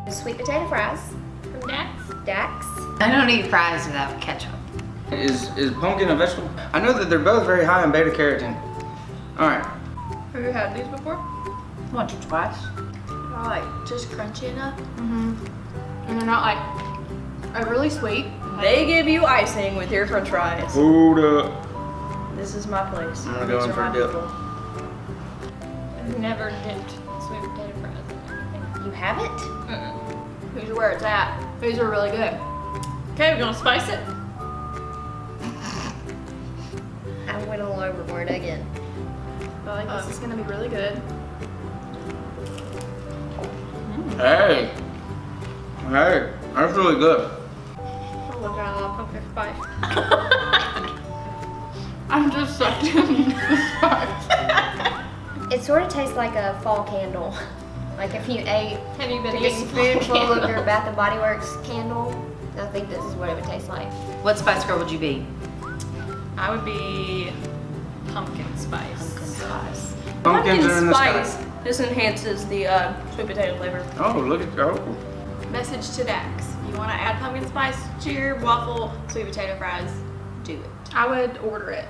Sweet potato fries From Dax? Dax. I don't eat fries without ketchup. Is pumpkin a vegetable? I know that they're both very high in beta carotene. All right. Have you had these before? Once or twice. They're like just crunchy enough. And they're not like overly sweet. They give you icing with your french fries. Hold up. This is my place. I'm gonna go These in are for a my dip. people. I've never dipped sweet potato fries in anything. You haven't? These are where it's at. These are really good. Okay, we're gonna spice it. I went a little overboard again. I feel like this is gonna be really good. Hey. Hey. That's really good. Oh, look at all pumpkin spice. I'm just sucked in the spice. It sort of tastes like a fall candle. Like if you ate Have you been took a eating spoonful of your Bath and Body Works candle, I think this is what it would taste like. What Spice Girl would you be? I would be pumpkin spice. Pumpkin spice. Pumpkins are in the spice. sky. This enhances the sweet potato flavor. Oh, look at oh. Message to Dax. You want to add pumpkin spice to your waffle sweet potato fries? Do it. I would order it.